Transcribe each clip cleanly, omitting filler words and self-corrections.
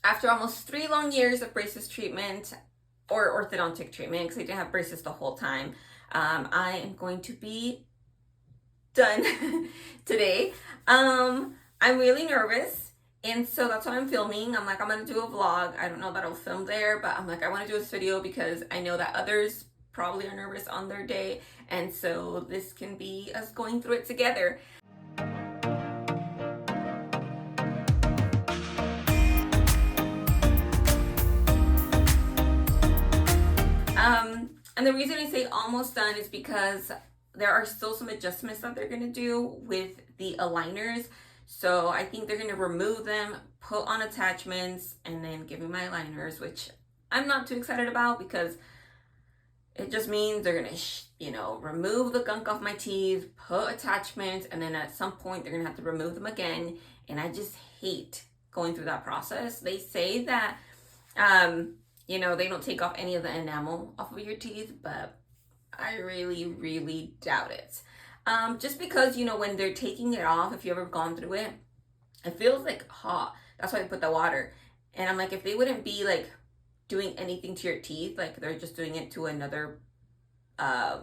after almost 3 long years of braces treatment or orthodontic treatment, because I didn't have braces the whole time, I am going to be done today. I'm really nervous, and so that's why I'm filming. I'm like, I'm gonna do a vlog. I don't know that I'll film there, but I'm like, I want to do this video because I know that others probably are nervous on their day, and so this can be us going through it together. And the reason I say almost done is because there are still some adjustments that they're gonna do with the aligners. So I think they're gonna remove them, put on attachments, and then give me my aligners, which I'm not too excited about because it just means they're gonna, remove the gunk off my teeth, put attachments, and then at some point they're gonna have to remove them again. And I just hate going through that process. They say that, they don't take off any of the enamel off of your teeth, but I really, really doubt it. Just because, when they're taking it off, if you've ever gone through it, it feels like hot. That's why they put the water. And I'm like, if they wouldn't be like doing anything to your teeth, like they're just doing it to another, I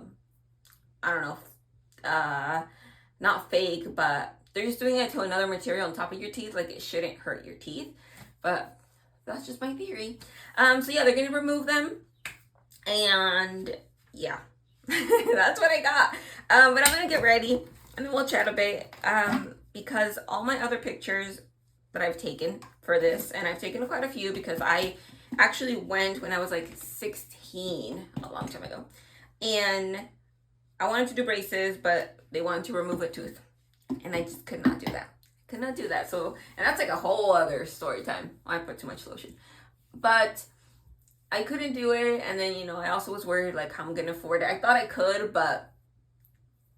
don't know, not fake, but they're just doing it to another material on top of your teeth, like it shouldn't hurt your teeth. But that's just my theory. So yeah, they're gonna remove them, and yeah, that's what I got. But I'm gonna get ready, and then we'll chat a bit. Because all my other pictures that I've taken for this, and I've taken quite a few because I actually went when I was like 16, a long time ago, and I wanted to do braces, but they wanted to remove a tooth, and I just could not do that. So, and that's like a whole other story time. I put too much lotion, but I couldn't do it. And then, I also was worried like how I'm gonna afford it. I thought I could, but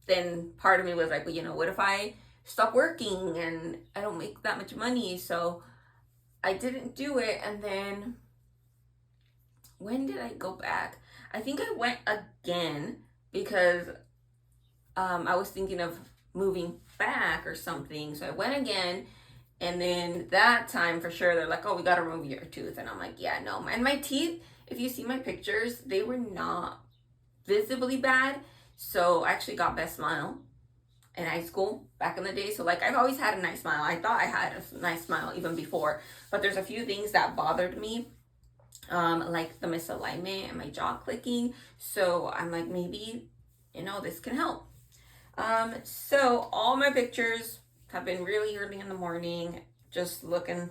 then part of me was like, well, what if I stop working and I don't make that much money? So I didn't do it. And then when did I go back? I think I went again because I was thinking of moving back or something. So I went again, and then that time for sure they're like, oh, we gotta remove your tooth. And I'm like, yeah, no. And my teeth, if you see my pictures, they were not visibly bad. So I actually got best smile in high school back in the day. So like I've always had a nice smile. I thought I had a nice smile even before, but there's a few things that bothered me, like the misalignment and my jaw clicking. So I'm like, maybe this can help. So all my pictures have been really early in the morning, just looking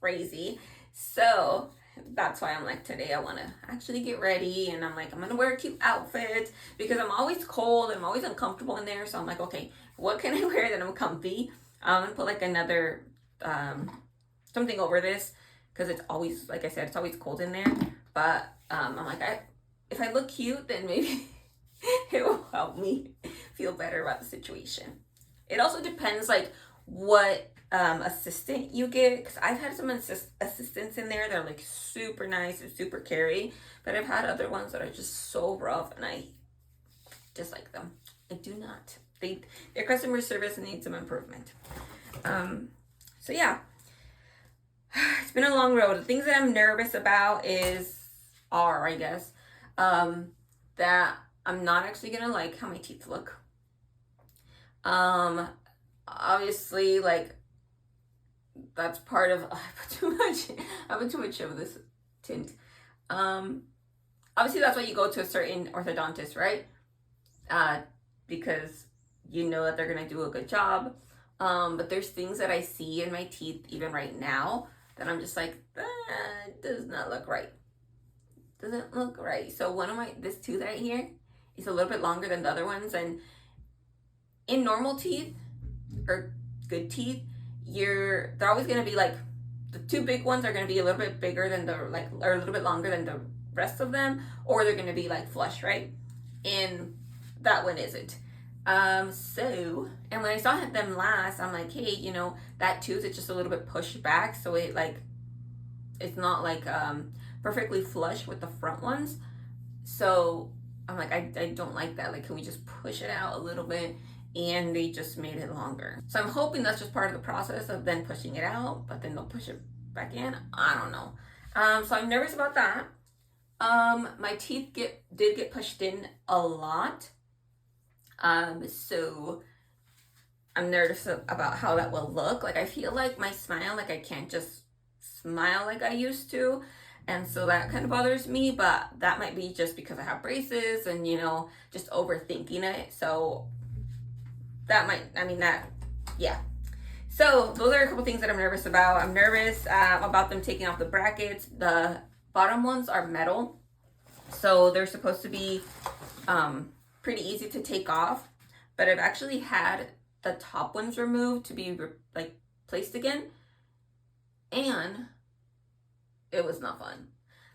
crazy. So that's why I'm like, today I want to actually get ready, and I'm like, I'm gonna wear a cute outfit because I'm always cold and I'm always uncomfortable in there. So I'm like, okay, what can I wear that I'm comfy? I'm gonna put like another something over this because it's always, like I said, it's always cold in there. But I'm like, if I look cute, then maybe it will help me feel better about the situation. It also depends like what assistant you get, because I've had some assistants in there that are like super nice and super caring, but I've had other ones that are just so rough, and I dislike them. I do not. Their customer service needs some improvement. So yeah, it's been a long road. The things that I'm nervous about are, I guess, that I'm not actually gonna like how my teeth look. Obviously, like, that's part of, I put too much of this tint. Obviously that's why you go to a certain orthodontist, right? Because you know that they're gonna do a good job. But there's things that I see in my teeth even right now that I'm just like, that does not look right. Doesn't look right. So this tooth right here is a little bit longer than the other ones, and in normal teeth or good teeth, they're always gonna be like, the two big ones are gonna be a little bit bigger than or a little bit longer than the rest of them, or they're gonna be like flush, right? And that one isn't. So, and when I saw them last, I'm like, hey, that tooth is just a little bit pushed back, so it's not like perfectly flush with the front ones. So I'm like, I don't like that. Like, can we just push it out a little bit? and they just made it longer. So I'm hoping that's just part of the process of then pushing it out, but then they'll push it back in. I don't know. So I'm nervous about that. My teeth did get pushed in a lot. So I'm nervous about how that will look. Like, I feel like my smile, like I can't just smile like I used to. And so that kind of bothers me, but that might be just because I have braces and, you know, just overthinking it. So that might, I mean, that, yeah. So those are a couple things that I'm nervous about. I'm nervous about them taking off the brackets. The bottom ones are metal, so they're supposed to be pretty easy to take off. But I've actually had the top ones removed to be like placed again, and it was not fun.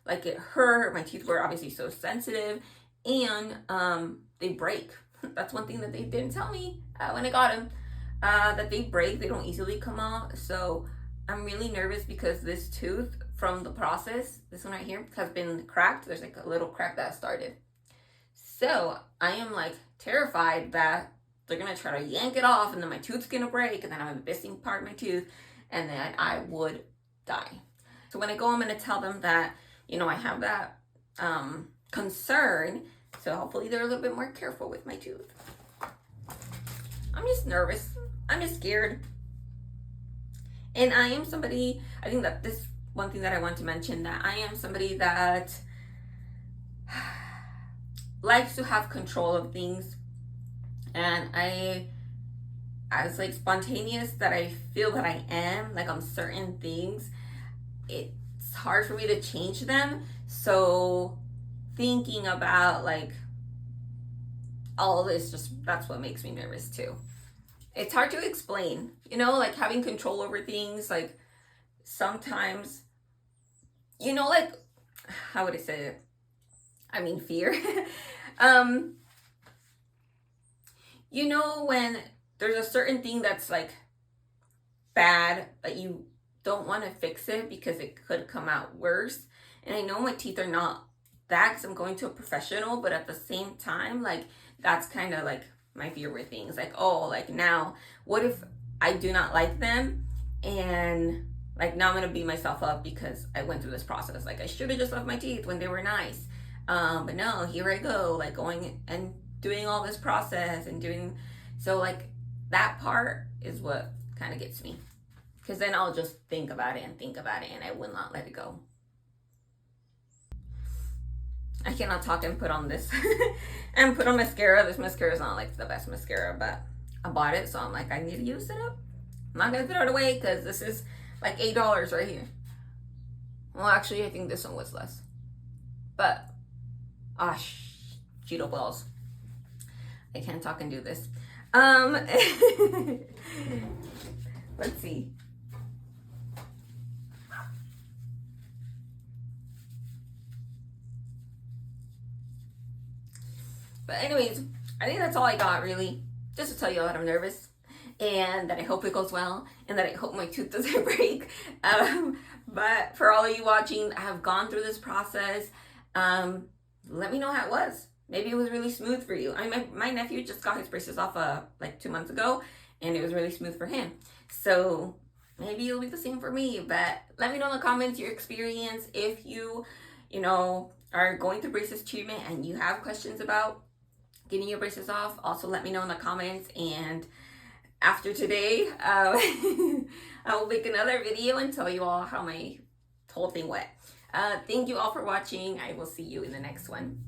Like, it hurt. My teeth were obviously so sensitive, and they break. That's one thing that they didn't tell me when I got them. That they break, they don't easily come out. So I'm really nervous because this tooth from the process, this one right here, has been cracked. There's like a little crack that started. So I am like terrified that they're gonna try to yank it off and then my tooth's gonna break and then I'm missing part of my tooth and then I would die. So when I go, I'm gonna tell them that, you know, I have that concern. So hopefully they're a little bit more careful with my tooth. I'm just nervous. I'm just scared. And I am somebody, I think that this one thing that I want to mention, that I am somebody that likes to have control of things. And as like spontaneous that I feel that I am, like on certain things, it's hard for me to change them. So thinking about like all this, just that's what makes me nervous too. It's hard to explain, you know, like having control over things. Like sometimes, you know, like, how would I say it? I mean, fear. You know, when there's a certain thing that's like bad, but you don't want to fix it because it could come out worse. And I know my teeth are not that because I'm going to a professional, but at the same time, like, that's kind of like my fear with things. Like, oh, like now, what if I do not like them? And like now I'm going to beat myself up because I went through this process. Like, I should have just left my teeth when they were nice. But no, here I go, like going and doing all this process and doing, so like that part is what kind of gets me. Because then I'll just think about it and I will not let it go. I cannot talk and put on this and put on mascara. This mascara is not like the best mascara, but I bought it, so I'm like, I need to use it up. I'm not gonna throw it away because this is like $8 right here. Well, actually, I think this one was less. But, Cheeto balls. I can't talk and do this. Let's see. But anyways, I think that's all I got, really. Just to tell you all that I'm nervous and that I hope it goes well and that I hope my tooth doesn't break. But for all of you watching, I have gone through this process. Let me know how it was. Maybe it was really smooth for you. I mean, my nephew just got his braces off like 2 months ago and it was really smooth for him. So maybe it'll be the same for me. But let me know in the comments your experience. If you know, are going through braces treatment and you have questions about getting your braces off, also let me know in the comments. And after today, I will make another video and tell you all how my whole thing went. Thank you all for watching. I will see you in the next one.